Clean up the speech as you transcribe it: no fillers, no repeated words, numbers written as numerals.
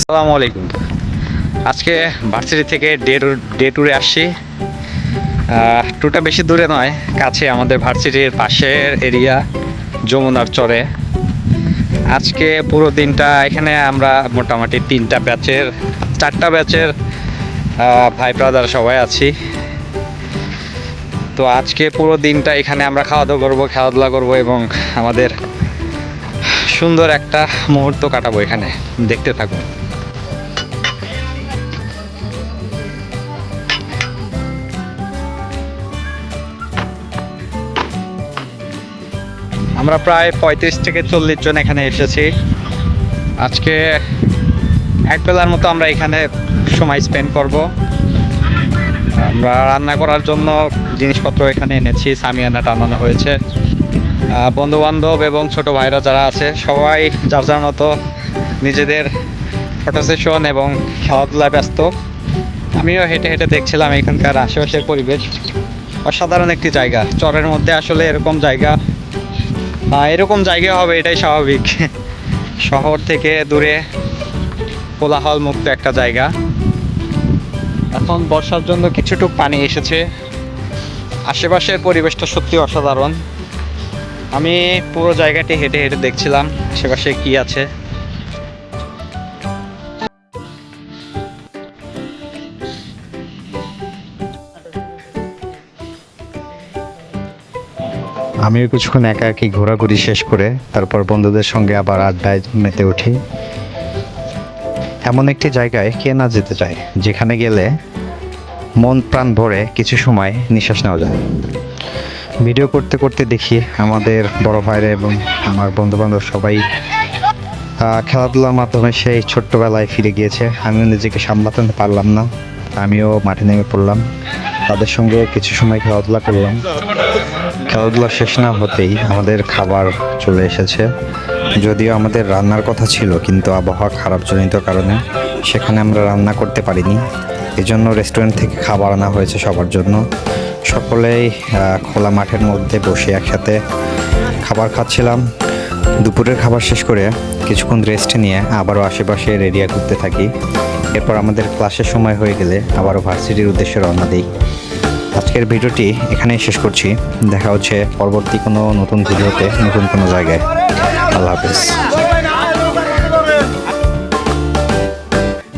আসসালামু আলাইকুম। আজকে ভার্সিটি থেকে ডে ট্যুরে আসছি। ট্যুরটা বেশি দূরে নয়, কাছে আমাদের ভার্সিটির পাশের এরিয়া যমুনার চরে। আজকে পুরো দিনটা এখানে আমরা মোটামুটি চারটা ব্যাচের ভাই ব্রাদার সবাই আছি। তো আজকে পুরো দিনটা এখানে আমরা খাওয়া দাওয়া করবো, খেলাধুলা করবো এবং আমাদের সুন্দর একটা মুহূর্ত কাটাবো এখানে। দেখতে থাকুন। আমরা প্রায় 35 থেকে 40 জন এখানে এসেছি। আজকে এক বেলার মতো আমরা এখানে সময় স্পেন্ড করব। আমরা রান্না করার জন্য জিনিসপত্র এখানে এনেছি, সামিয়ানা টানানো হয়েছে। বন্ধুবান্ধব এবং ছোট ভাইরা যারা আছে সবাই যার যার মতো নিজেদের ফটো সেশন এবং খেলাধুলায় ব্যস্ত। আমিও হেঁটে হেঁটে দেখছিলাম এখানকার আশেপাশের পরিবেশ। অসাধারণ একটি জায়গা, চরের মধ্যে আসলে এরকম জায়গা হবে এটাই স্বাভাবিক। শহর থেকে দূরে কোলাহল মুক্ত একটা জায়গা। এখন বর্ষার জন্য কিছুটুক পানি এসেছে। আশেপাশের পরিবেশটা সত্যি অসাধারণ। আমি পুরো জায়গাটি হেঁটে হেঁটে দেখছিলাম আশেপাশে কি আছে। আমিও কিছুক্ষণ একা ঘোরাঘুরি শেষ করে তারপর বন্ধুদের সঙ্গে আবার আড্ডায় মেতে উঠি। এমন একটি জায়গায় কে না যেতে চায়, যেখানে গেলে মন প্রাণ ভরে কিছু সময় নিঃশ্বাস নেওয়া যায়। ভিডিও করতে করতে দেখি আমাদের বড় ভাইরা এবং আমার বন্ধুবান্ধব সবাই খেলাধুলার মাধ্যমে সেই ছোট্টবেলায় ফিরে গিয়েছে। আমিও নিজেকে সামলাতে পারলাম না, আমিও মাঠে নেমে পড়লাম। তাদের সঙ্গে কিছু সময় খেলাধুলা করলাম। খেলাধুলা শেষ না হতেই আমাদের খাবার চলে এসেছে। যদিও আমাদের রান্নার কথা ছিল, কিন্তু আবহাওয়া খারাপ জনিত কারণে সেখানে আমরা রান্না করতে পারিনি। এজন্য রেস্টুরেন্ট থেকে খাবার আনা হয়েছে সবার জন্য। সকলেই খোলা মাঠের মধ্যে বসে একসাথে খাবার খাচ্ছিলাম। দুপুরের খাবার শেষ করে কিছুক্ষণ রেস্ট নিয়ে আবারও আশেপাশের এরিয়া ঘুরতে থাকি। এরপর আমাদের ক্লাসের সময় হয়ে গেলে আবারও ভার্সিটির উদ্দেশ্যে রওনা দিই। আজকের ভিডিওটি এখানেই শেষ করছি। দেখা হচ্ছে পরবর্তী কোনো নতুন ভিডিওতে, নতুন কোনো জায়গায়। আল্লাহ হাফেজ।